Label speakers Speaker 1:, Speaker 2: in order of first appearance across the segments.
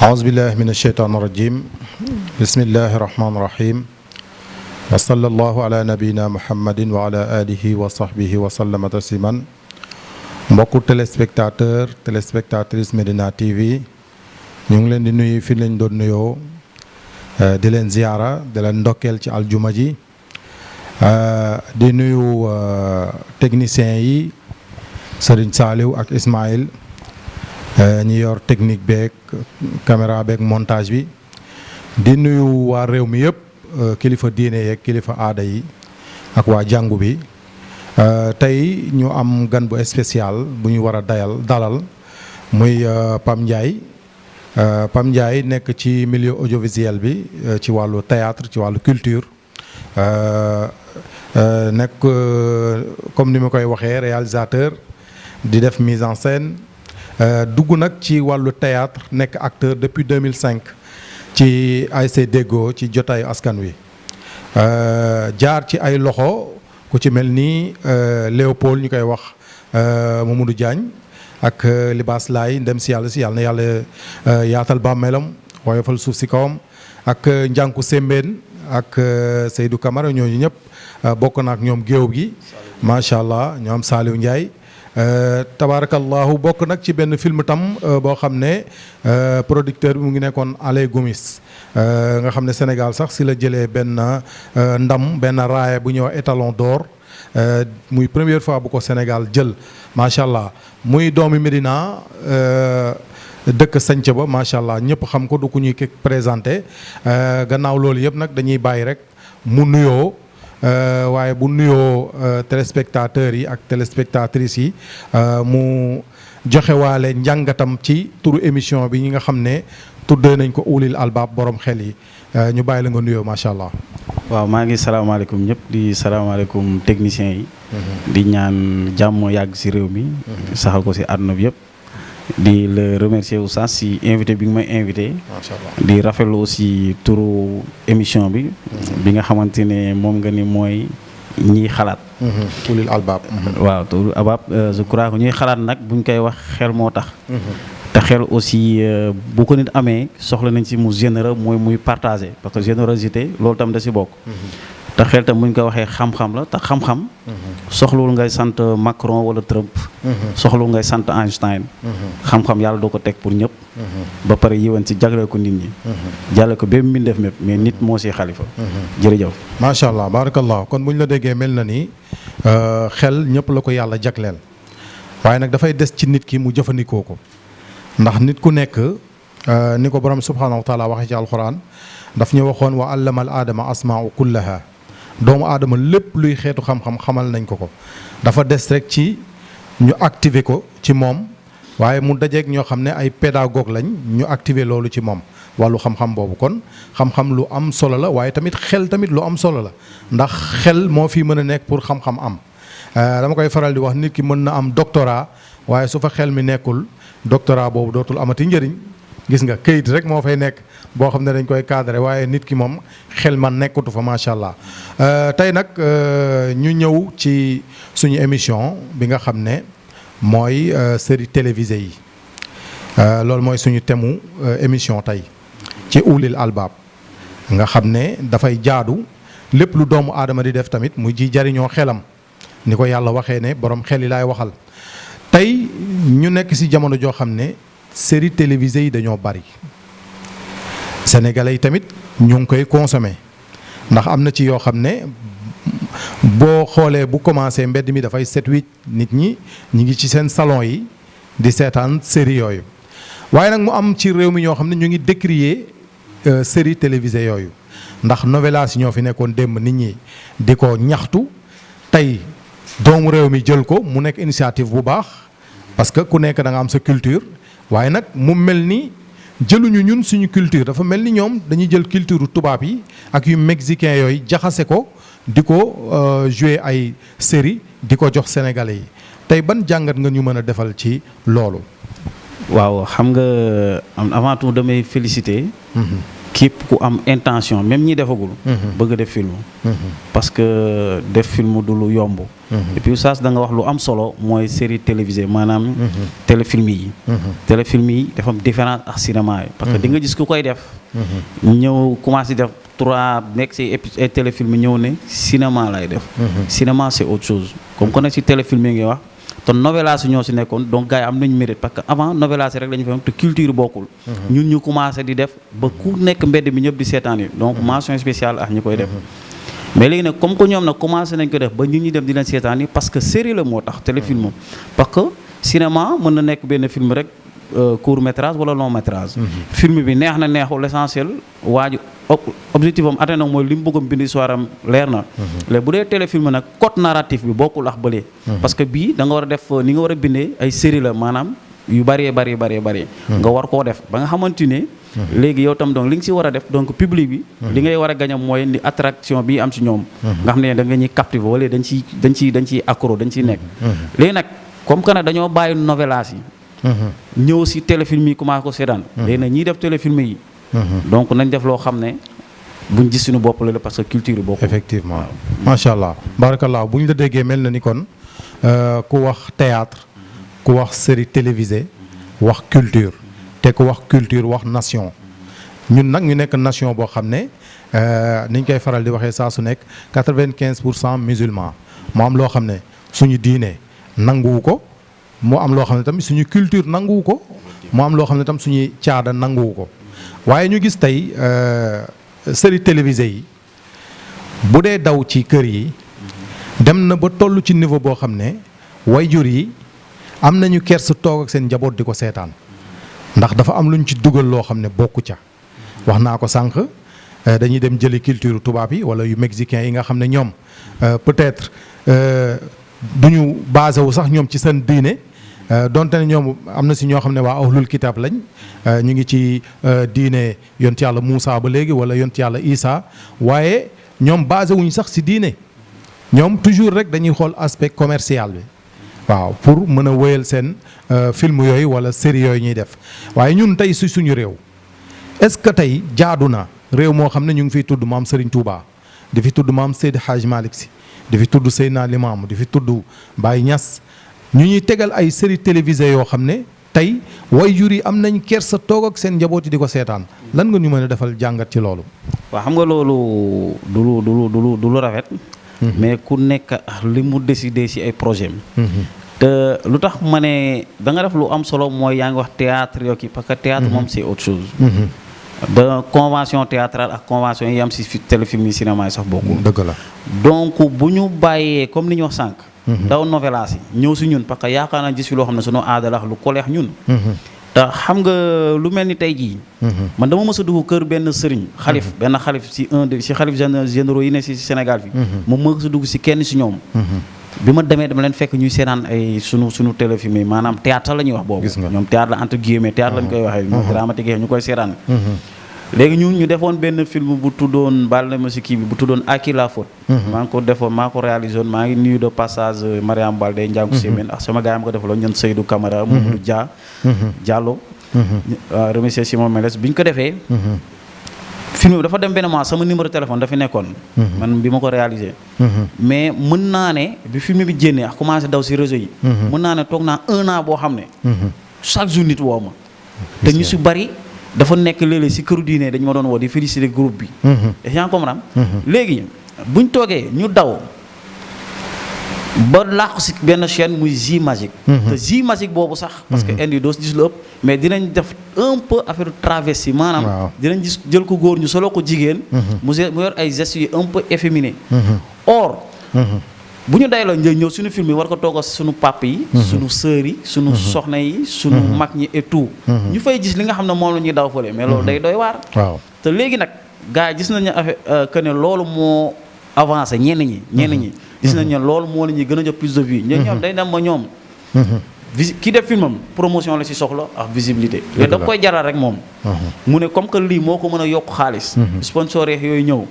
Speaker 1: أعوذ بالله من الشيطان الرجيم بسم الله الرحمن الرحيم وصلى الله على نبينا محمد وعلى آله وصحبه وسلم تسليما mbokku téléspectatrice Médina TV ñu ngi leen di nuyu fi lañ doon nuyoo di leen ziyaara di leen ndokkeel ci aljuma ji di nuyu techniciens yi Serigne Saliou ak Ismaïl ñi yor technique beeg caméra beeg montage bi di nuyu waa réew mi yëpp kilifa diine yeeg kilifa aada yi ak waa jàngu bi tey ñu am gan bu spécial bu ñu war a dalal muy Pam Ndiaye Pam Ndiaye nekk ci milieu audiovisuel bi ci wàllu théâtre ci wàllu culture nekk comme ni ma koy waxee réalisateur di def mise en scène dugg nag ci wàllu théâtre nekk acteur depuis 2005 ci ASC Deggo ci jotaayu askan wi jaar ci ay loxo ku ci mel ni Léopold ñu koy wax Mamadou Diagne ak Libaas Laay ndem si yàlla na yàlla yaatal bàmmeelam woyofal suuf si kawam ak Njànku Sembène ak Seydou Camara ñooñu ñëpp bokk na ak ñoom géew gi macha allah ñoom Saliou Ndiaye tabaarakallahu bokk nag ci benn film tam boo xam ne producteur bi mu ngi nekkoon Allé Gomis nga xam ne Sénégal sax si la jëlee benn ndam benn raaya bu ñuy wax étalon d'or muy première fois bu ko Sénégal jël macha allah muy doomi Médina dëkk sanc ba macha allah ñëpp xam ko du ku ñuy présenté gannaaw loolu yëpp nag dañuy bàyyi rek mu nuyoo. waaye bu nuyoo téléspectateurs yi ak téléspectatrices yi mu joxewaale njàngatam ci turu émission bi ñi nga xam ne tuddee nañ ko ulil albaab borom xel yi ñu bàyyi la nga nuyoo macha allah.
Speaker 2: waaw maa ngi salaamaaleykum ñëpp di salaamaaleykum techniciens yi. di ñaan jàmm yàgg ci réew mi. saxal ko ci àdduna bi yëpp. di la remercier Oustaz si invité bi nga may invité.
Speaker 1: macha allah
Speaker 2: di rafetlu aussi turu émission bi. bi nga xamante ne moom nga ni mooy ñiy xalaat.
Speaker 1: ulil albaab.
Speaker 2: waaw ulil albaab je crois que ñuy xalaat nag buñ koy wax xel moo tax. te xel aussi bu ko nit amee soxla nañ si mu généreux mooy muy partager parce que générosité loolu tam da si bokk. te xel tam buñ ko waxee xam-xam la te xam-xam. soxlawul ngay sant Macron wala Trump. soxlawul ngay sant Einstein. xam-xam yàlla doo ko teg pour ñëpp. ba pare yéwén si jagleel ko nit ñi. jàlle ko bépp mbindeef mépp mais nit moo si xalifa. jërëjëf.
Speaker 1: macha allah barakallah kon bu ñu la déggee mel na ni xel ñëpp la ko yàlla jagleel waaye nag dafay des ci nit ki mu jëfandikoo ko ndax nit ku nekk ni ko borom subhanahu wa taala waxee ci alquran daf ñu waxoon wa allama al aadama asmaa'u kullaha doomu aadama lépp luy xeetu xam-xam xamal nañ ko dafa des rek ci ñu activer ko ci moom waaye mu dajeeg ñoo xam ne ay pédagogue lañ ñu activer loolu ci moom wàllu xam-xam boobu kon xam-xam lu am solo la waaye tamit xel tamit lu am solo la ndax xel moo fi mën a nekk pour xam-xam am dama koy faral di wax nit ki mën na am doctorat waaye su fa xel mi nekkul doctorat boobu dootul amati njëriñ gis nga këyit rek moo fay nekk boo xam ne dañ koy cadré waaye nit ki moom xel man nekkatu fa macha allah tey nag ñu ñëw ci suñu émission bi nga xam ne mooy série télévisée yi loolu mooy suñu thème émission tey ci ulil albaab nga xam ne dafay jaadu lépp lu doomu aadama di def tamit mu ji jariñoo xelam ni ko yàlla waxee ne borom xel yi laay waxal tey ñu nekk ci jamono joo xam ne série télévisée yi dañoo bari sénégalais yi tamit ñu ngi koy consommer ndax am na ci yoo xam ne boo xoolee bu commencé mbedd mi dafay set wicc nit ñi ngi ci seen salon yi di seetaan série yooyu waaye nag mu am ci réew mi ñoo xam ne ñu ngi décrier série télévisée yooyu ndax novelas yi ñoo fi nekkoon démb nit ñi di ko ñaxtu tey doomu réew mi jël ko mu nekk initiative bu baax parce que ku nekk da nga am sa culture waaye nag mu mel ni jëluñu ñun suñu culture dafa mel ni ñoom dañuy jël culture tubaab yi ak yu mexicain yooyu jaxase ko di ko jouer ay série di ko jox sénégalais yi tey ban jàngat nga ñu mën a defal ci loolu.
Speaker 2: waaw xam nga avant tout damay féliciter. képp ku am intention même ñi defagul. bëgg def film. parce que def film du lu yomb. et puis oustaz da nga wax lu am solo mooy série télévisée maanaam. téléfilm yi. téléfilm yi dafa am différence ak cinéma yi. parce que di nga gis ku koy def. ñëw commencé def 3 nekk ci ay téléfilm ñëw ne cinéma lay def. cinéma c'est autre chose comme que nag ci téléfilm yi ngay wax. te novelas ñoo si nekkoon donc gars yi am nañu mérite parce que avant novelas rek la ñu fi am te culture bokkul. ñun ñu commencé di def ba ku nekk mbedd mi ñëpp di seetaan yi donc mention spéciale ak ñi koy def. mais léegi nag comme que ñoom nag commencé nañ ko def ba nit ñi dem di leen seetaan yi parce que série la moo tax téléfilm parce que cinéma mën na nekk benn film rek court métrage wala long métrage. film bi neex na neexul l'essentiel waa ji objectif am atteindre mooy li mu bëgg a bind histoire am leer na. léegi bu dee téléfilm nag code narratif bi bokkul ak bële. parce que bii da nga war a def ni nga war a bindee ay série la maanaam yu bëree bëri. nga war koo def ba nga xamante ne. léegi yow tam donc li nga si war a def donc public bi. li ngay war a gañ mooy ni attraction bi am si ñoom. nga xam ne da nga ñuy captiver wala dañ ciy accro dañ ciy nekk. léegi nag comme que nag dañoo bàyyi novelas yi. ñëw si téléfilm yi commencé ko seetaan. léegi nag ñiy def téléfilm yi. donc nañ def loo xam ne buñ gis suñu bopp la parce que culture bokk.
Speaker 1: effectivement macha allah barakallah bu ñu la déggee mel na ni kon ku wax théâtre ku wax série télévisée wax culture te ku wax culture wax nation ñun nag ñu nekk nation boo xam ne niñ koy faral di waxee saa su nekk 95% musulman moo am loo xam ne suñu diine nanguwu ko moo am loo xam ne tamit suñu culture nanguwu ko moo am loo xam ne tam suñuy caada nanguwu ko. waaye ñu gis tey série télévisée yi bu dee daw ci kër yi dem na ba toll ci niveau boo xam ne wayjur yi am nañu kersa toog ak seen njaboot di ko seetaan ndax dafa am lu ñu ci dugal loo xam ne bokku ca wax naa ko sànq dañuy dem jëli culture tubaab yi wala yu mexicain yi nga xam ne ñoom peut-être duñu basé wu sax ñoom ci seen diine. donte ne ñoom am na si ñoo xam ne waa ahlul kitab lañ ñu ngi ci diine yont yàlla Moussa ba léegi wala yont yàlla Isa waaye ñoom basé wuñ sax si diine ñoom toujours rek dañuy xool aspect commercial bi waaw pour mën a wéyal seen film yooyu wala série yooyu ñuy def waaye ñun tey si suñu réew est-ce que tey jaadu na réew moo xam ne ñu ngi fiy tudd maam Serigne Touba di fi tudd maam Seydi Hadj Malick Sy di fi tudd Seydina Limamou di fi tudd Baye Niass ñu ñuy tegal ay série télévisée yoo xam ne tey waajur yi am nañ kersa toog ak seen njaboot yi di ko seetaan lan nga ñu mën a defal jàngat ci loolu.
Speaker 2: waaw xam nga loolu du lu rafet. mais ku nekk li mu décidé ci ay projet te lu tax ma ne da nga def lu am solo mooy yaa ngi wax théâtre yoo kii parce que théâtre moom c'est autre chose. da convention théâtrale ak convention yi am ci téléfilm yi cinéma yi sax bokkul.
Speaker 1: dëgg la
Speaker 2: donc bu ñu bàyyee comme ni ñu wax sànq. daw novelas yi ñëw si ñun parce que yaakaar naa gis fi loo xam ne sunu aada la lu koleex ñun. te xam nga lu mel ni tey jii. man dama mës a dugg kër benn sëriñ xalif benn xalif si xalif généraux yi ne si Sénégal fi moom mës a dugg si kenn si ñoom. bi ma demee dama leen fekk ñuy seetaan ay sunu téléfilm yi maanaam théâtre la ñuy wax boobu. ñoom théâtre la entre guillemets théâtre lañ koy waxee. ñoom dramatique ñu koy seetaan. léegi ñu defoon benn film bu tuddoon baal na ma si kii bi bu tuddoon À qui la faute. maa ngi ko defoon maa ko réalisé woon maa ngi nuyu de passage Mariam Balde Ndiangu Sémène ak sama gars yi ma ko defaloon ñoom Seydou Camara. Mamadou Dia. Diallo. remercier Simon Meles bi ñu ko defee. film bi dafa dem benn mois sama numéro téléphone dafa nekkoon. man bi ma ko réalisé. mais mën naa ne bi film bi jénnee ak commencé daw si réseau yi. mën naa ne toog naa 1 an boo xam ne. chaque jour nit woo ma. te ñu si bari. dafa nekk léeg-léeg si këru diine dañu ma doon woo di féliciter groupe bi. yaa ngi comprendre. léegi buñ toogee ñu daw ba làqu si benn chaîne muy J Magique. te J Magique boobu sax. parce que indi doo si gis lu ëpp. mais dinañ def un peu affaire travesti maanaam. dinañ gis jël ko góor ñu solo ko jigéen. mu yor ay gestes yu un peu efféminé. or. bu ñu day la ñëw suñu film yi war ko toogal suñu papa yi suñu sœur yi suñu soxna yi suñu mag ñi et tout ñu fay gis li nga xam ne moom la ñuy daw fële mais loolu day doy waar te léegi nag gars yi gis nañu affaire que ne loolu moo avancé ñenn ñi gis nañ ne loolu moo la ñuy gën a jox plus de vie ñoom day dem ba ñoom ki def filmam promotion la ci soxla ak visibilité léegi da koy jaral rek moom mu ne comme que lii moo ko mën a yokk xaalis sponsor yooyu ñëw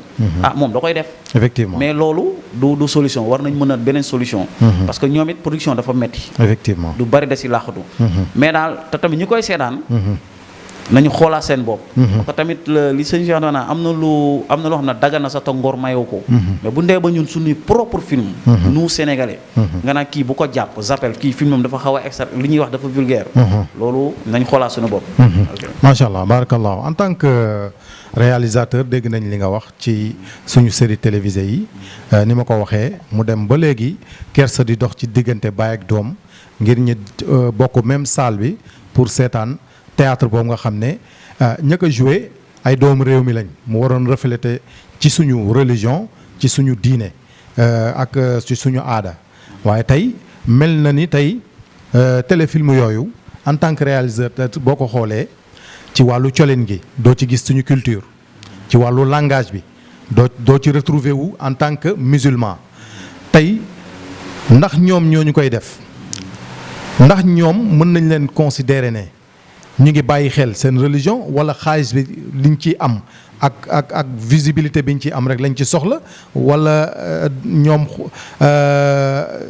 Speaker 2: moom da koy def
Speaker 1: effectivement
Speaker 2: mais loolu du solution war nañ mën a beneen solution parce que ñoom it production dafa metti
Speaker 1: effectivement
Speaker 2: du bari da ci làqatu mais daal te tamit ñi koy seetaan nañu xoolaat seen bopp. parce que tamit li sëñ Cheikh doon am na loo xam ne daga na sa te ngor mayoo ko. mais bu ndee ba ñun suñuy propre film. nous sénégalais. nga naan kii bu ko jàpp zappel kii filmam dafa xaw a extra li ñuy wax dafa vulgaire. loolu nañ xoolaat suñu bopp.
Speaker 1: macha allah barakallah en tant que réalisateur dégg nañ li nga wax ci suñu série télévisée yi ni ma ko waxee mu dem ba léegi kersa di dox ci diggante baay ak doom ngir ñu bokk même salle bi pour seetaan. théâtre boobu nga xam ne ña ko joué ay doomu réew mi lañ mu waroon refléter ci suñu religion ci suñu diine ak ci suñu aada waaye tey mel na ni tey téléfilm yooyu en tant que réalisateur boo ko xoolee ci wàllu colin gi doo ci gis suñu culture ci wàllu langage bi doo ci retrouver wu en tant que musulman tey ndax ñoom ñoo ñu koy def ndax ñoom mën nañ leen considérer ne ñu ngi bàyyi xel seen religion wala xaalis bi liñ ci am ak visibilité biñ ci am rek lañ ci soxla wala ñoom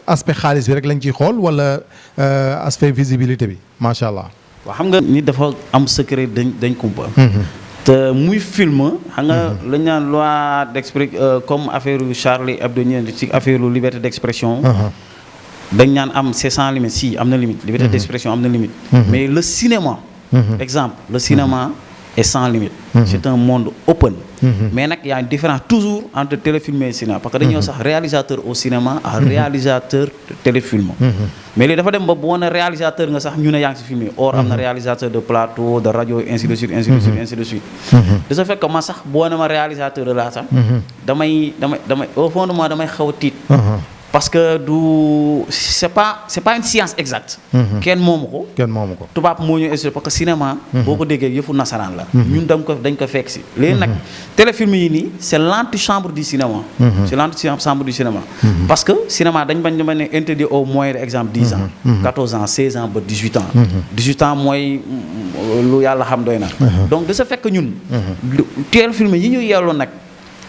Speaker 1: aspect xaalis bi rek lañ ciy xool wala aspect visibilité bi macha allah.
Speaker 2: waaw xam nga nit dafa am secret dañ kumpa. te muy film xam nga lañ naan loi d'expression comme affaire Charlie Hebdo ci affaire liberté d'expression. dañ naan am c'est sans limite si am na limite. liberté d'expression am na limite. mais le cinéma. Exemple, le cinéma est sans limite. C'est un monde open. Mais il y a une différence toujours entre téléfilm et cinéma. Parce que nous avons un réalisateur au cinéma et un réalisateur de téléfilm. Mais il y a un réalisateur qui est filmé. Or, il y a un réalisateur de plateau, de radio, ainsi de suite, ainsi de suite, ainsi de suite. De ce fait que moi, je suis un réalisateur de là. Au fond de moi, je suis un titre. Parce que c'est pas une science exacte. Kenn moomu ko. tubaab moo ñu expliqué parce que cinéma. boo ko déggee yëfu nasaraan la. ñun dañ ko fekk si. léegi nag téléfilm yi nii c'est l'antichambre du cinéma. c'est l'antichambre du cinéma. parce que cinéma dañ bañ ne interdit au moins exemple 10 ans. 14 ans 16 ans ba 18 ans. 18 ans mooy lu yàlla xam doy na. donc de ce fait que ñun. téléfilm yi ñu yelloon nag.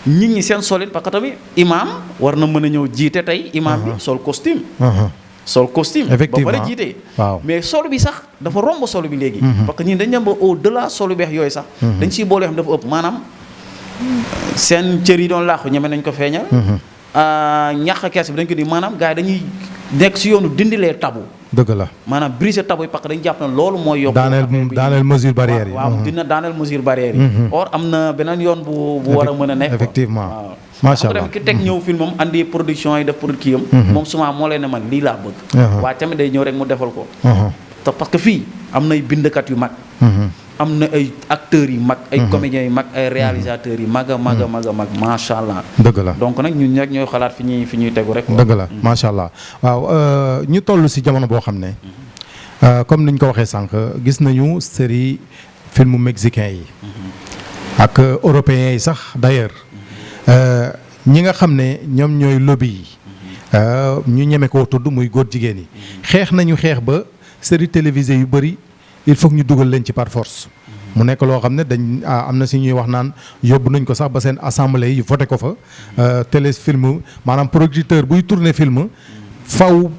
Speaker 2: nit ñi seen solide parce que tamit imam war na mën a ñëw jiite tey imam bi sol costume
Speaker 1: effectivement
Speaker 2: ba pare jiite
Speaker 1: waaw
Speaker 2: mais solo bi sax dafa romb solo bi léegi parce que ñun dañ dem ba au delà solo beex yooyu sax dañ siy boole xam dafa ëpp maanaam seen cër yi doon laaxu ñeme nañ ko feeñal ñàq kees bi dañ ko di maanaam gars yi dañuy nekk si yoonu dindilee tabu
Speaker 1: dëgg la
Speaker 2: maanaam briser tabu yi parce que dañu jàpp ne loolu mooy yokk
Speaker 1: daaneel mesure barrière yi
Speaker 2: waaw dina daaneel mesure barrière yi or am na beneen yoon bu war a mën a nekk
Speaker 1: effectivement
Speaker 2: waaw
Speaker 1: macha allah
Speaker 2: ki teg ñëw filmam andi production yi def produit am moom souvent moo leen ne man lii laa bëgg waaye tamit day ñëw rek mu defal ko te parce que fii am nay bindkat yu mag am na ay acteurs yu mag ay comédiens yu mag ay réalisateurs yu mag a mag a mag a mag macha allah.
Speaker 1: dëgg la
Speaker 2: donc nag ñun rek ñooy xalaat fi ñuy tegu rek.
Speaker 1: dëgg la macha allah waaw ñu toll si jamono boo xam ne comme niñ ko waxee sànq gis nañu série filmu mexicain yi ak européens yi sax d'ailleurs ñi nga xam ne ñoom ñooy lobby yi ñu ñeme koo tudd muy góor jigéen yi xeex nañu xeex ba série télévisée yu bëri il faut que ñu dugal leen ci par force mu nekk loo xam ne dañ am na si ñuy wax naan yóbbu nañ ko sax ba seen assemblée yi voté ko fa téléfilm maanaam producteur buy tourner film faw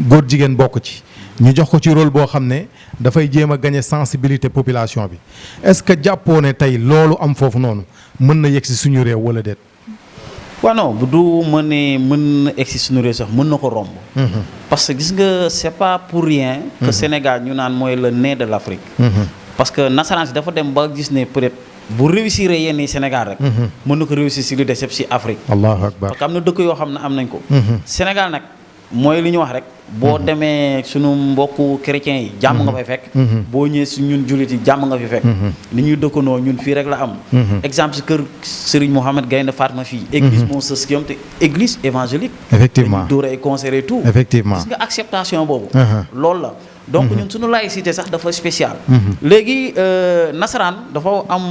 Speaker 1: góor jigéen bokk ci ñu jox ko ci rôle boo xam ne dafay jéem a gagner sensibilité population bi est-ce que jàppoo ne tey loolu am foofu noonu mën na yegg si suñu réew wala déet.
Speaker 2: waaw non bu du mën na egsi suñu réew sax mën na ko romb. parce que gis nga c'est pas pour rien. que Sénégal ñu naan mooy le nez de l'Afrique. parce que nasaraan si dafa dem ba gis ne peut-être bu réussir yenn yi Sénégal rek. mën na ko réussir si lu des si Afrique.
Speaker 1: allahu akbar
Speaker 2: parce que am na dëkk yoo xam ne am nañ ko. Sénégal nag mooy li ñu wax rek. boo demee sunu mbokku chrétiens yi jàmm nga fay fekk. boo ñëwee si ñun jullit yi jàmm nga fi fekk. li ñuy dëkkandoo ñun fii rek la am. exemple si kër Serigne Mohamed Gaynde Fatma fii. église moom sës ki am te église évangélique.
Speaker 1: effectivement
Speaker 2: dañuy dóor ay concert et tout.
Speaker 1: effectivement
Speaker 2: gis nga acceptation boobu. loolu la donc ñun suñu laïcité sax dafa spécial. léegi nasaraan dafa am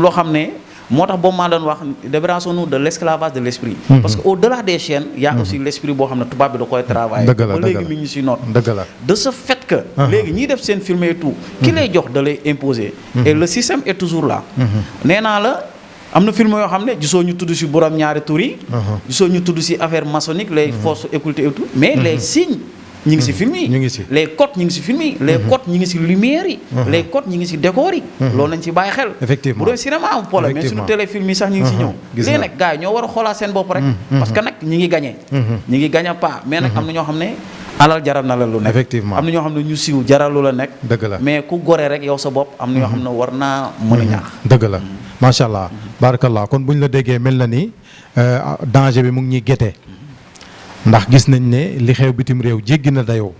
Speaker 2: loo xam ne. moo tax boobu maa doon wax libération-nous de l'esclavage de l'esprit. parce que au-delà des chaînes y a aussi l'esprit boo xam ne tubaab bi da koy travailler.
Speaker 1: dëgg la
Speaker 2: ba léegi mi ngi si noot.
Speaker 1: dëgg la
Speaker 2: de ce fait que. léegi ñiy def seen film et tout. ki lay jox da lay imposer. et le système est toujours là. nee naa la am na film yoo xam ne gisoo ñu tudd si borom ñaari tur yi. gisoo ñu tudd si affaire maçonnique les forces occultes et tout. mais les signes ñi ngi si film yi.
Speaker 1: ñu ngi si
Speaker 2: les codes ñi ngi si film yi. les codes ñi ngi si lumière yi. les codes ñi ngi si décor yi. loolu nañ ci bàyyi xel.
Speaker 1: effectivement
Speaker 2: bu doon cinéma am problème mais suñu téléfilm yi sax ñi ngi si ñëw. léegi nag gars yi ñoo war a xoolaat seen bopp rek. parce que nag ñi ngi gagné. ñi ngi gagné pas mais nag am na ñoo xam ne alal jaral na la lu nekk.
Speaker 1: effectivement
Speaker 2: am na ñoo xam ne ñu siiw jaral lu la nekk.
Speaker 1: dëgg la
Speaker 2: mais ku gore rek yow sa bopp am na ñoo xam ne war naa mën a ñaax.
Speaker 1: dëgg la macha allah barakallah kon bu ñu la déggee mel na ni danger bi mu ngi ñuy gétee ndax gis nañ ne li xew bitim réew jéggi na dayoo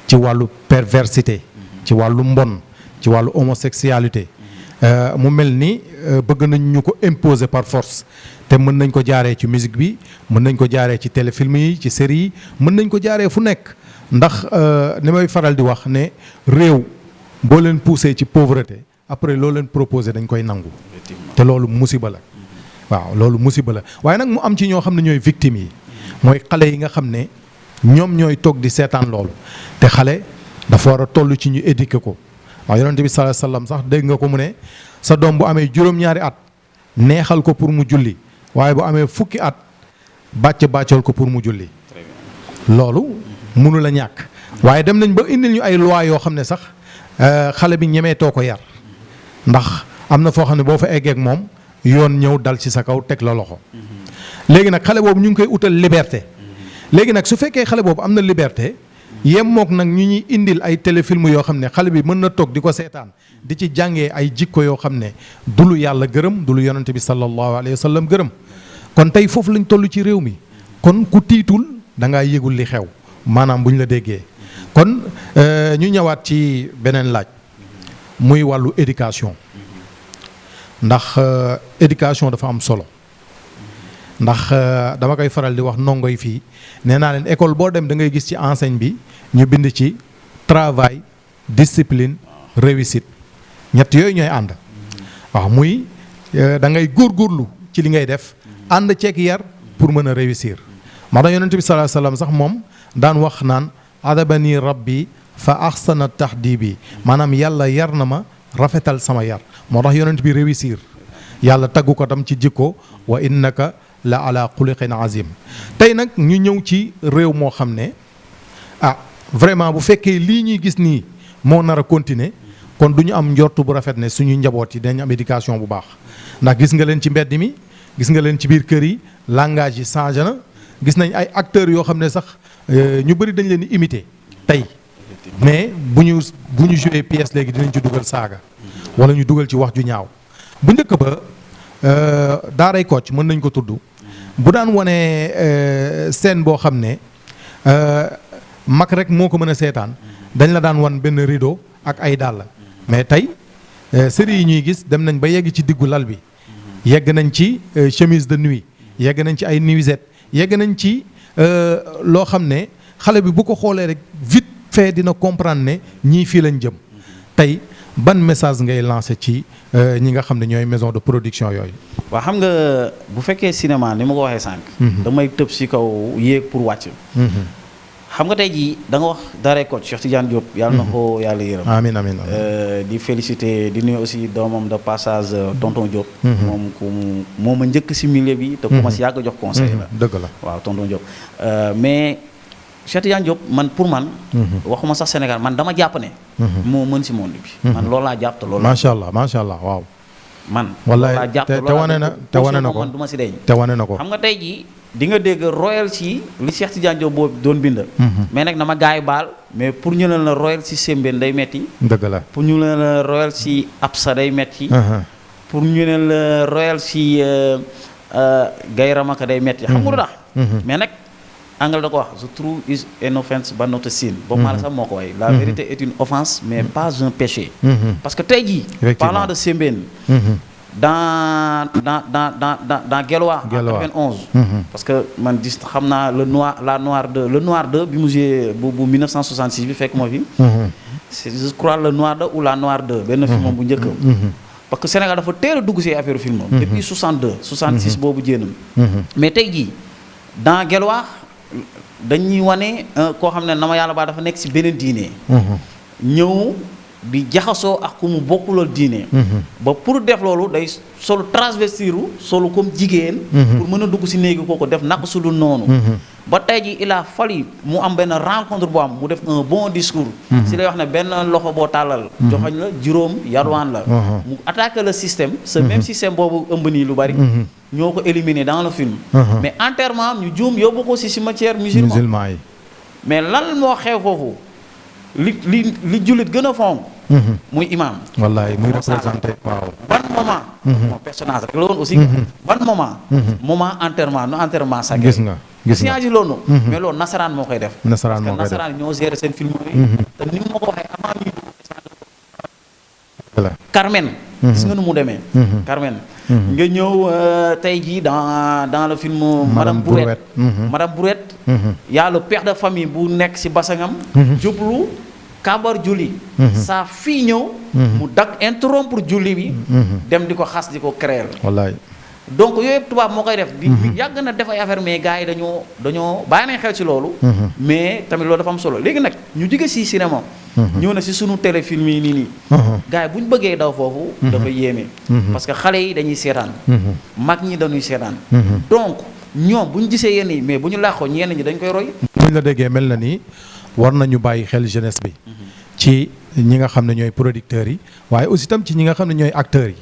Speaker 1: ci wàllu perversité ci wàllu mbon ci wàllu homosexualité mu mel ni bëgg nañ ñu ko imposer par force te mën nañ ko jaaree ci musique bi mën nañ ko jaaree ci téléfilm yi ci série yi mën nañ ko jaaree fu nekk ndax ni may faral di wax ne réew boo leen poussé ci pauvreté après loo leen proposé dañ koy nangu te loolu musiba la waaw loolu musiba la waaye nag mu am ci ñoo xam ne ñooy victimes yi mooy xale yi nga xam ne ñoom ñooy toog di seetaan loolu te xale dafa war a toll ci ñu éduquer ko waaw yonent bi sallallahu alayhi wasallam sax dégg nga ko mu ne sa doom bu amee juróom-ñaari at neexal ko pour mu julli waaye bu amee fukki at bàccal ko pour mu julli loolu mënu la ñàkk waaye dem nañ ba indil ñu ay loi yoo xam ne sax xale bi ñemeetoo ko yar ndax am na foo xam ne boo fa eggee ak moom yoon ñëw dal ci sa kaw teg la loxo léegi nag xale boobu ñu ngi koy utal liberté léegi nag su fekkee xale boobu am na liberté yem mook nag ñu ñuy indil ay téléfilm yoo xam ne xale bi mën na toog di ko seetaan di ci jàngee ay jikko yoo xam ne du lu yàlla gërëm du lu yonante bi sallallahu alayhi wa sallam gërëm kon tey foofu lañ toll ci réew mi kon ku tiitul da ngaa yëgul li xew maanaam bu ñu la déggee kon ñu ñëwaat ci beneen laaj muy wàllu éducation ndax éducation dafa am solo ndax dama koy faral di wax ndongo yi fii nee naa leen école boo dem da ngay gis ci enseigne bi ñu bind ci travail discipline réussite ñett yooyu ñooy ànd waaw muy da ngay góorgóorlu ci li ngay def ànd ceeg yar pour mën a réussir moo tax yonent bi sallallahu alayhi wasallam sax moom daan wax naan adabani rabbi fa ahsana tahdibi maanaam yàlla yar na ma rafetal sama yar moo tax yonent bi réussir yàlla taggu ko tam ci jikko wa innaka la ala xuliqin azim tey nag ñu ñëw ci réew moo xam ne vraiment bu fekkee lii ñuy gis nii moo nar a continuer kon du ñu am njortu bu rafet ne suñu njaboot yi dañ am éducation bu baax ndax gis nga leen ci mbedd mi gis nga leen ci biir kër yi langage yi changé na gis nañ ay acteurs yoo xam ne sax ñu bëri dañ leen di imiter tey mais bu ñu joué pièce léegi dinañ ci dugal saaga wala ñu dugal ci wax ju ñaaw bu njëkk ba daaray Kocc mën nañ ko tudd bu daan wane scène boo xam ne mag rek moo ko mën a seetaan dañ la daan wan benn rideau ak ay dàll mais tey série yi ñuy gis dem nañ ba yegg ci diggu lal bi yegg nañ ci chemise de nuit yegg nañ ci ay nuisette yegg nañ ci loo xam ne xale bi bu ko xoolee rek vite fait dina comprendre ne ñii fii lañ jëm tey ban message ngay lancé ci ñi nga xam ne ñooy maison de production yooyu.
Speaker 2: waaw xam nga bu fekkee cinéma ni ma ko waxee sànq. damay tëb si kaw yéeg pour wàcc. xam nga tey jii da nga wax daaray Kocc Cheikh Tidiane Diop. yàlla na ko yàlla yërëm.
Speaker 1: amiin amiin
Speaker 2: di féliciter di nuyu aussi doomam de passage tonton Diop. moom ku moo ma njëkk si milieu bi. te ku ma si yàgg jox conseil la.
Speaker 1: dëgg la
Speaker 2: waaw tonton Diop mais Cheikh Tidiane Diop man pour man. waxuma sax Sénégal man dama jàpp ne. moo mën si monde bi. man loolu laa jàpp te loolu.
Speaker 1: macha allah waaw.
Speaker 2: man
Speaker 1: wallaay
Speaker 2: loolu laa jàpp
Speaker 1: te wane na te wane na ko
Speaker 2: man du ma si deñ
Speaker 1: te wane na ko.
Speaker 2: xam nga tey jii di nga dégg royal ci li Cheikh Tidiane Diop boobu doon bind. mais nag na ma gars yi baal mais pour ñu ne la royal ci Sembène day metti.
Speaker 1: dëgg la
Speaker 2: pour ñu ne la royal ci Absa day metti. pour ñu ne la royal ci Gaye Ramaka day metti. xam nga lu tax. mais nag angle da ko wax the truth is an offense but not a sin. boobu maa la sax moo ko way la vérité est une offense mais pas un péché. parce que tey jii. parlant de Sembène. dans Guelwaar en 91. parce que man gis xam naa le Noir 2 bi mu joué bu 1966 bi fekk moo fi. c'est je crois le Noir 2 ou la Noir 2 benn film bu njëkk. parce que Sénégal dafa teel a dugg ci affaire film. depuis 62 66 boobu jéenam. mais tey jii dans Guelwaar dañuy wane koo xam ne na ma yàlla baa dafa nekk ci beneen diine. ñëw di jaxasoo ak ku mu bokkulal diine. ba pour def loolu day solu transvestiru solu comme jigéen. pour mën a dugg si néegi kooku def naka su dul noonu. ba tey ji il a fallu mu am benn rencontre boo am mu def un bon discours. si lay wax ne benn loxo boo tàllal. joxoñ la juróom yalwaan la. mu attaquer le système. ce même système boobu ëmb nii lu bari. ñoo ko éliminer dans le film. mais enterrement ñu juum yóbbu ko si cimetière musulman yi. mais lan moo xew foofu li jullit gën a fonk. muy imam.
Speaker 1: wallaay muy représenté waaw.
Speaker 2: ban moment. mon personnage rek la woon aussi. ban moment. moment enterrement nu enterrement sacré.
Speaker 1: gis nga
Speaker 2: loolu. mais loolu nasaraan moo koy def.
Speaker 1: nasaraan moo koy def
Speaker 2: parce que nasaraan ñoo gérer seen film yi. te ni ma ko waxee avant ñuy dugg. Carmen. gis nga nu mu demee. Carmen. nga ñëw tey jii dans le film. Madame Bourette. Madame Bourette. y a le père de famille bu nekk ci basangam. jublu kabar julli. sa fille ñëw. mu dag interrompre julli bi. dem di ko xas di ko créer.
Speaker 1: wallaay.
Speaker 2: donc yooyu yëpp tubaab moo koy def. di yàgg na def ay affaire mais gars yi dañoo bàyyi nañ xel ci loolu. mais tamit loolu dafa am solo léegi nag ñu jóge ci cinéma. ñëw na ci sunu téléfilm yi nii. gars yi bu ñu bëggee daw foofu. dafa yéeme. parce que xale yi dañuy seetaan. mag ñi dañuy seetaan. donc ñoom bu ñu gisee yenn yi mais bu ñu làqoo ñenn ñi dañ koy roy.
Speaker 1: bu ñu la déggee mel na ni war nañu bàyyi xel jeunesse bi. ci ñi nga xam ne ñooy producteurs yi waaye aussi tam ci ñi nga xam ne ñooy acteurs yi.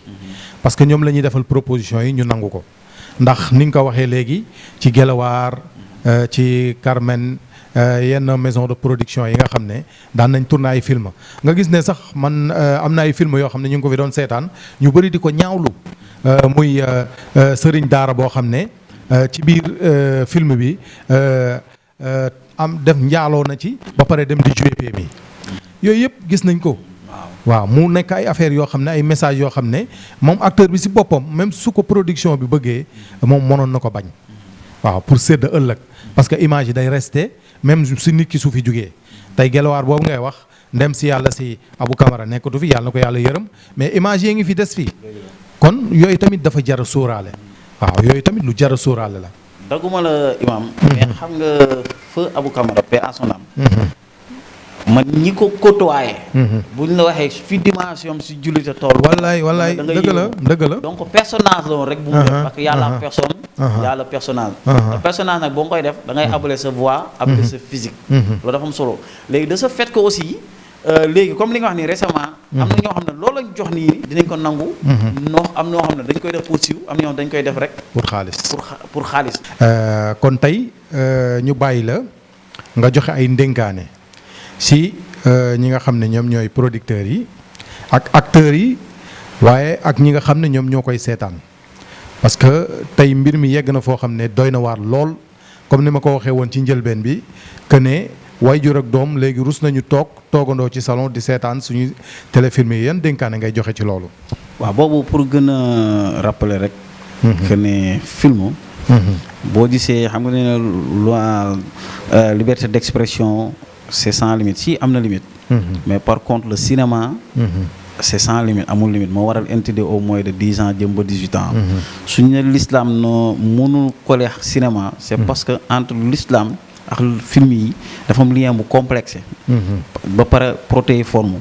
Speaker 1: parce que ñoom la ñuy defal proposition yi ñu nangu ko ndax ni nga ko waxee léegi ci Gelawaar ci Carmen yenn maison de production yi nga xam ne daan nañ tourner ay film nga gis ne sax man am na ay film yoo xam ne ñu ngi ko fi doon seetaan ñu bëri di ko ñaawlu muy sëriñ daara boo xam ne ci biir film bi am def njaaloo na ci ba pare dem di jouer PMI yooyu yëpp gis nañ ko. waaw mu nekk ay affaires yoo xam ne ay messages yoo xam ne moom acteur bi ci boppam même su ko production bi bëggee moom mënoon na ko bañ waaw pour sédd ëllëg parce que image yi day resté même si nit ki su fi jugee tey Gelawaar boobu ngay wax ndem si yàlla si Abou Camara nekkatu fi yàlla na ko yàlla yërëm mais image yi ngi fi des fii kon yooyu tamit dafa jar a sóoraale waaw yooyu tamit lu jar a sóoraale la.
Speaker 2: dagguma la imam mais xam nga feu Abou Camara paix à son âme. man ñi ko côtoyé. buñ la waxee fi dimension si jullite tool.
Speaker 1: wallaay dëgg la. donc
Speaker 2: personnage la woon rek. bu mu def parce que yàlla personne. yàlla personnage. te personnage nag boo nga koy def da ngay abale sa voix. abale sa physique. loolu dafa am solo léegi de ce fait que aussi léegi comme li nga wax nii récemment. am na ñoo xam ne loolu lañ jox nii dinañ ko nangu. am ñoo xam ne dañ koy def pour siiw am ñoo xam ne dañ koy def rek. pour xaalis pour xaalis.
Speaker 1: kon tey ñu bàyyi la nga joxe ay ndénkaane. si ñi nga xam ne ñoom ñooy producteurs yi ak acteurs yi waaye ak ñi nga xam ne ñoom ñoo koy seetaan parce que tey mbir mi yegg na foo xam ne doy na waar lool comme ni ma ko waxee woon ci njëlbeen bi que ne waajur ak doom léegi rus nañu toogandoo ci salon di seetaan suñu téléfilm yi yan dénkaane ngay joxe ci loolu.
Speaker 2: waaw boobu pour gën a rappeler rek. que ne film. boo gisee xam nga ne loi liberté d'expression. C'est sans limite si am na limite. mais par contre le cinéma. c'est sans limite amul limite moo waral interdit au moins de 10 ans jëm ba 18 ans. suñu ne l'islam no mënul coller cinéma. c'est parce que entre l'islam ak film yi dafa am lien bu complexe. ba pare protéiforme.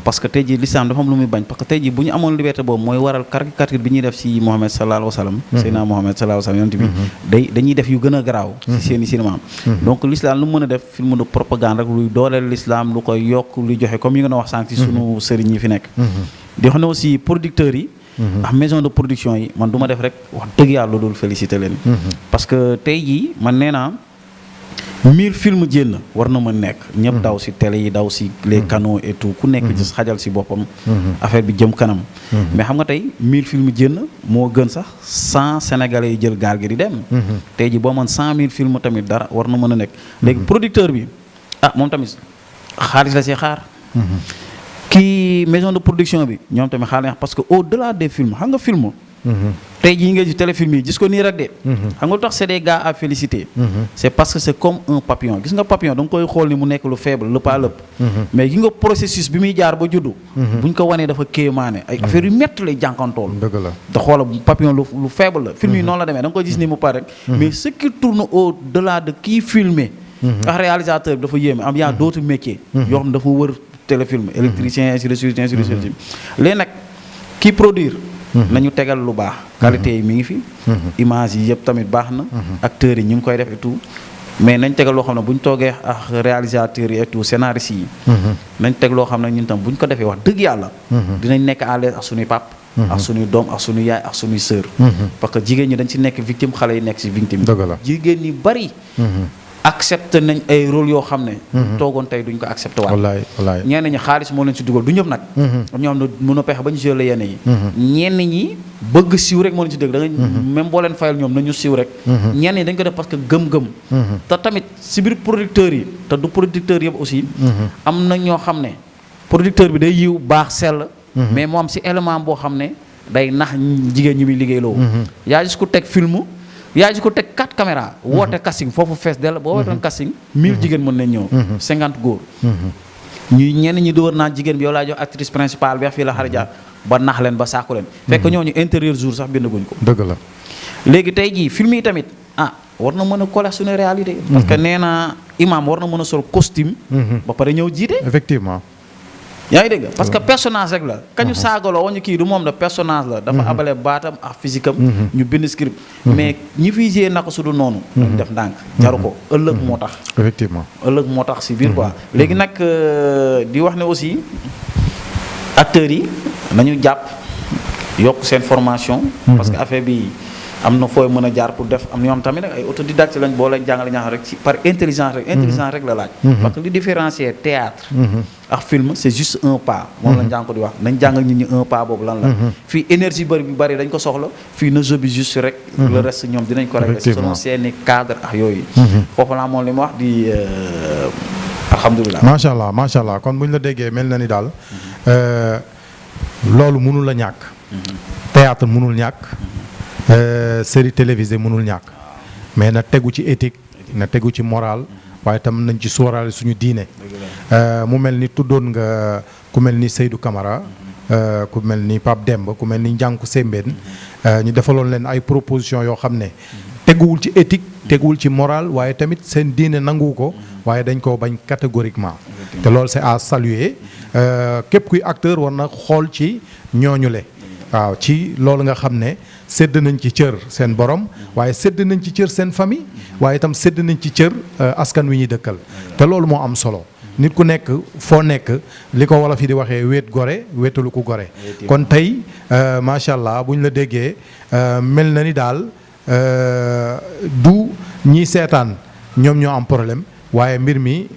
Speaker 2: parce que tey jii l'islam dafa am lu muy bañ parce que tey jii bu ñu amoon liberté boobu mooy waral caricature bi ñuy def ci Mohamed sallallahu alayhi wa sallam. Seydina Mohamed sallallahu alayhi wa sallam yonent bi dañuy def yu gën a garaaw. ci seeni cinéma. donc l'islam lu mu mën a def film de propagande rek luy dooleel l'islam lu koy yokk luy joxe comme yi nga wax sànq ci sunu sëriñ yi fi nekk. di wax ne aussi producteurs yi. ak maison de production yi man du ma def rek wax dëgg yàlla lu dul féliciter leen. parce que tey jii man nee naa 1000 films jénn war na ma nekk ñëpp daw si télé yi daw si les canaux et tout ku nekk gis xajal si boppam affaire bi jëm kanam mais xam nga tey 1000 films jénn moo gën sax 100 sénégalais yi jël gaal gi di dem tey ji boo man 100 000 films tamit dara war na mën a nekk léegi producteur bi moom tamit xaalis la si xaar kii maison de production bi ñoom tamit xaalis parce que au delà des films xam nga film tey jii nga gis téléfilm yi gis ko nii rek de xam nga lu tax c'est des gars à féliciter c'est parce que c'est comme un papillon gis nga papillon da nga koy xool ni mu nekk lu faible lëpp à lëpp mais gi nga processus bi muy jaar ba juddu buñ ko wanee dafa kéemaane ay affaire yu métti lay jànkantool
Speaker 1: dëgg la
Speaker 2: da xoola papillon lu faible la film yi noonu la demee da nga koy gis ni mu pare rek mais ce qui tourne au delà de kii filmer ak réalisateur bi dafa yéeme am yaa d'autres métiers yoo xam ne dafa wër téléfilm électricien ainsi de suite ainsi de suite léegi nag kii produire nañu tegal lu baax qualité yi mi ngi fi image yi yëpp tamit baax na acteurs yi ñu ngi koy def et tout mais nañ tegal loo xam ne bu ñu toogee ak réalisateurs yi et tout scénaristes yi nañ teg loo xam ne ñun tam bu ñu ko defee wax dëgg yàlla dinañ nekk à l'aise ak suñuy pap ak suñuy doom ak suñuy yaay ak suñuy sœur parce que jigéen ñi dañ ci nekk victime xale yi nekk ci victime jigéen ñi bari accepté nañ ay rôle yoo xam ne toogoon tey duñ ko accepté waat
Speaker 1: wallaay
Speaker 2: ñenn ñi xaalis moo leen ci dugal du ñëpp nag ñoo xam ne mën a pexe ba ñu jëlee yenn yi ñenn ñi bëgg siiw rek moo leen ci dëgg da nga même boo leen fayal ñoom nañu siiw rek ñenn ñi dañ ko def parce que gëm-gëm te tamit si biir producteurs yi te du producteurs yëpp aussi am na ñoo xam ne producteur bi day yiw baax sell mais moo am si élément boo xam ne day nax jigéen ñi muy liggéeyloo yaa gis ku teg film yaa ji ko teg 4 caméra woote casting foofu fees dell boo wootoon casting 1000 jigéen mën nañ ñëw 50 góor ñuy ñenn ñi di wër naan jigéen bi yow laa jox actrice principale bi fii la xarija ba nax leen ba saaku leen fekk ñooñu intérieur jour sax bindaguñ ko
Speaker 1: dëgg la
Speaker 2: léegi tey jii film yi tamit war na mën a coller suñu réalité parce que nee na imam war na mën a sol costume ba pare ñëw jiite
Speaker 1: effectivement
Speaker 2: yaa ngi dégg parce que personnage rek la kañu saagaloo wañu kii du moom da personnage la dafa abale baatam ak physique am ñu bind script mais ñi fiy gée naka su du noonu dañ def ndànk jaru ko ëllëg moo tax
Speaker 1: effectivement
Speaker 2: ëllëg moo tax si biir quoi léegi nag di wax ne aussi acteurs yi nañu jàpp yokk seen formation parce que affaire bi am na fooy mën a jaar pour def am ñoom tamit nag ay autodidacte lañ boo leen jàngale ñaax rek ci par intelligence rek la laaj parce que li différencier théâtre ak film c'est juste un pas moom lañ jàng ko di wax nañ jàngal nit ñi un pas boobu lan la fii énergie bëri bi bëri dañ ko soxla fii na jeu bi juste rek le reste ñoom dinañ ko régler selon seeni cadre ak yooyu foofu laa moom li ma wax di alhamdulilah
Speaker 1: macha allah kon bu ñu la déggee mel na ni daal loolu mënul la ñàkk théâtre mënul ñàkk série télévisée mënul ñàkk mais na tegu ci éthique na tegu ci morale waaye tam nañ ci sóoraale suñu diine mu mel ni tuddoon nga ku mel ni Seydou Camara ku mel ni Pape Demba ku mel ni Ndiankou Sembène ñu defaloon leen ay proposition yoo xam ne teguwul ci éthique teguwul ci morale waaye tamit seen diine nangu ko waaye dañ koo bañ catégoriquement te loolu c'est à saluer képp kuy acteur war na xool ci ñooñu le waaw ci loolu nga xam ne sédd nañ ci cër seen borom waaye sédd nañ ci cër seen famille waaye itam sédd nañ ci cër askan wi ñuy dëkkal te loolu moo am solo nit ku nekk foo nekk li ko wolof yi di waxee wéet gore wéetalu ku gore kon tey macha allah bu ñu la déggee mel na ni daal du ñiy seetaan ñoom ñoo am problème waaye mbir mi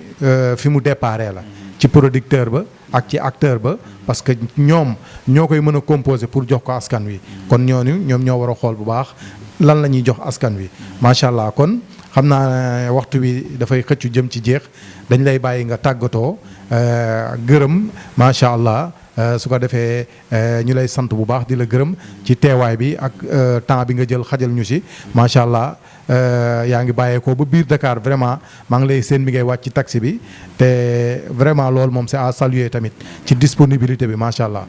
Speaker 1: fi mu déparé la ci producteur ba ak ci acteur ba parce que ñoom ñoo koy mën a composer pour jox ko askan wi kon ñooñu ñoom ñoo war a xool bu baax lan la ñuy jox askan wi macha allah kon xam naa waxtu wi dafay xëccu jëm ci jeex dañ lay bàyyi nga tàggatoo gërëm macha allah su ko defee ñu lay sant bu baax di la gërëm ci teewaay bi ak temps bi nga jël xajal ñu si macha allah yaa ngi bàyyeekoo ba biir Dakar vraiment maa ngi lay seen bi ngay wàcc ci taxi bi te vraiment loolu moom c'est à saluer tamit ci disponibilité bi macha allah.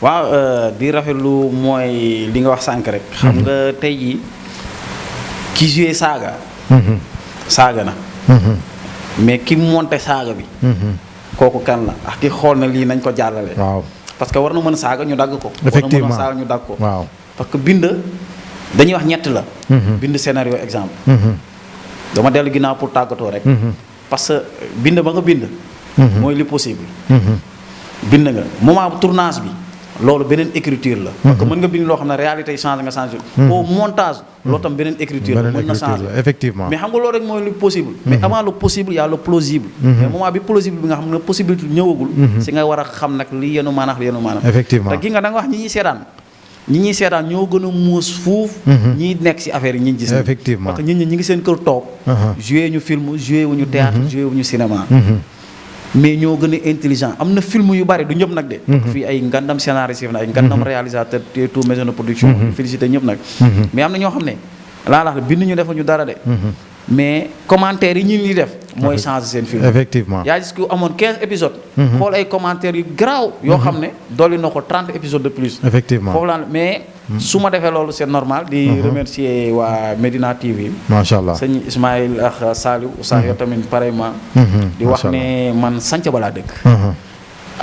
Speaker 2: waaw di rafetlu mooy li nga wax sànq rek. xam nga tey jii ki joué saaga. saaga na. mais ki monté saaga bi. kooku kan la ak ki xool na lii nañ ko jàllale.
Speaker 1: waaw
Speaker 2: parce que war na mën a saaga ñu dagg ko.
Speaker 1: effectivement
Speaker 2: war na mën a saaga ñu dagg ko.
Speaker 1: waaw
Speaker 2: parce que bind dañuy wax ñett la. bind scénario exemple. dama dellu ginnaaw pour tàggatoo rek. parce que bind ba nga bind. mooy li possible. bind nga moment tournage bi loolu beneen écriture la. parce que mën nga bind loo xam ne réalité yi changé nga changé. au montage loolu tam beneen écriture la mën na changé
Speaker 1: effectivement
Speaker 2: mais xam nga loolu rek mooy lu possible. mais avant le possible y a le plausible. mais moment bi plausible bi nga xam ne possibilité ñëwagul. si nga war a xam nag li yenu maanaam li yenu maanaam.
Speaker 1: effectivement
Speaker 2: te gi nga da nga wax ñi ñuy seetaan ñoo gën a muus fuuf. ñi nekk si affaire yi ñi gis.
Speaker 1: effectivement
Speaker 2: parce que ñi ngi seen kër toog. joué ñu film joué wuñu théâtre joué wuñu cinéma. mais ñoo gën a intelligent am na film yu bari du ñëpp nag de. fii ay ngandam scénariste na ay ngandam réalisateur te tout maison de production. félicité ñëpp nag. mais am na ñoo xam ne laa la bind ñu defal ñu dara de. mais commentaires yi ñi def. mooy changer seen film.
Speaker 1: effectivement
Speaker 2: yaa gis ku amoon 15 épisodes. xool ay commentaires yu garaaw. yoo xam ne dolli na ko 30 épisodes de plus.
Speaker 1: effectivement
Speaker 2: foofu la mais. su ma defee loolu c'est normal. di remercier waa Medina TV.
Speaker 1: macha allah
Speaker 2: sëñ Ismaïl ak Saliou. Oustaz yow tamit pareillement. di wax ne man sanc balaa dëkk.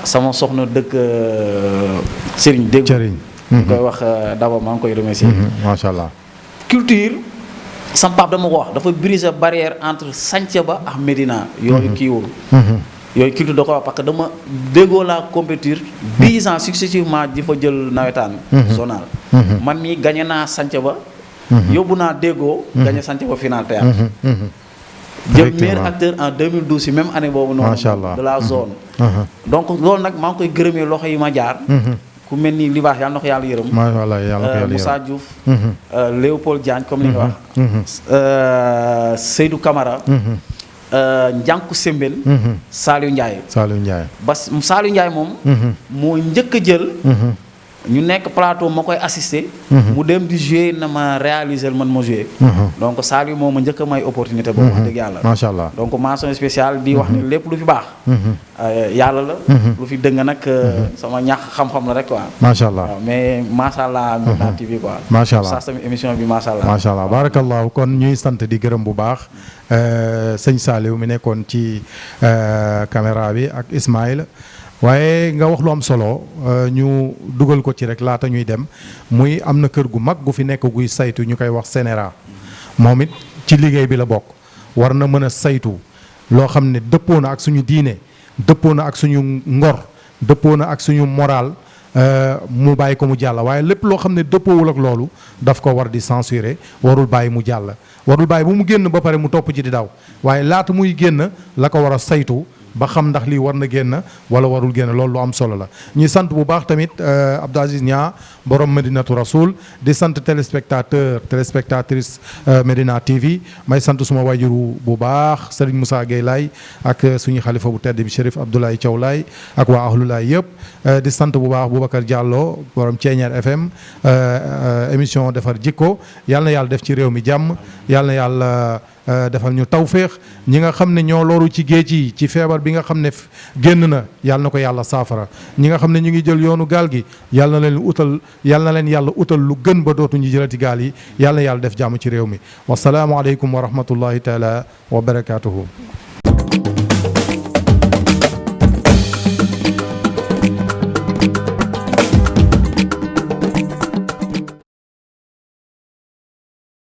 Speaker 2: sama soxna dëkk Serigne dégg ñu koy wax Daba maa ngi koy remercier.
Speaker 1: macha allah.
Speaker 2: culture sam pap dama ko wax dafa briser barrière entre Santhiaba ak Médina yooyu kiiwul yooyu culture da ko wax parce que dama déggoo la compétir 10 ans successivement di fa jël nawetaan zonal man mii gagné naa Santhiaba yóbbu naa déggoo gagné Santhiaba final théâtre jël meilleur acteur en 2012 si même année boobu noonu de la zone donc loolu nag maa ngi koy gërëmee loxo yi ma jaar ku mel ni Libaas yàlla na ko yàlla yërëm Moussa Diouf Léopold Diagne comme li nga wax Seydou Camara Ndiankou Sembel Saliou Ndiaye ba Saliou Ndiaye moom moo njëkk a jël ñu nekk plateau ma koy assister mu dem di jouer na ma réaliser man ma jouer donc Saliou moom ma njëkk a may opportunité boobu wax dëgg yàlla
Speaker 1: macha allah donc
Speaker 2: mention spéciale di wax ni lépp lu fi baax yàlla la lu fi dëng nag sama ñàkk xam-xam la rek quoi
Speaker 1: macha allah
Speaker 2: mais macha allah Médina TV quoi
Speaker 1: macha allah
Speaker 2: sa tamit émission bi macha allah
Speaker 1: macha allah barakallahu kon ñuy sant di gërëm bu baax sëñ Saliou mi nekkoon ci caméra bi ak Ismaïl waaye nga wax lu am solo ñu dugal ko ci rek laata ñuy dem muy am na kër gu mag gu fi nekk guy saytu ñu koy wax CNRA moom it ci liggéey bi la bokk war na mën a saytu loo xam ne dëppoo na ak suñu diine dëppoo na ak suñu ngor dëppoo na ak suñu moral mu bàyyi ko mu jàll waaye lépp loo xam ne dëppoowul ak loolu daf ko war di censurer warul bàyyi mu jàll warul bàyyi bu mu génn ba pare mu topp ci di daw waaye laata muy génn la ko war a saytu ba xam ndax lii war na génn wala warul génn loolu lu am solo la ñuy sant bu baax tamit Abdou Aziz Nia borom Medinatu Rasoul di sant téléspectatrice Medina TV may sant suma wajuru bu baax Serigne Moussa Gueye Laye ak suñu xalifa bu tedd bi Chérif Abdoulaye Thiaw Laye ak waa Ahlulaay yëpp di sant bu baax Boubacar Diallo borom Thiéniere FM émission defar jikko yàlla na yàlla def ci réew mi jàmm yàlla na yàlla defal ñu tawféex ñi nga xam ne ñoo loru ci géej yi ci feebar bi nga xam ne génn na yàlla na ko yàlla saafara ñi nga xam ne ñu ngi jël yoonu gaal gi yàlla na leen yàlla utal lu gën ba dootuñu jëlati gaal yi yàlla na yàlla def jàmm ci réew mi wasalaamualeykum wa rahmatullahi taala wa barakaatuhu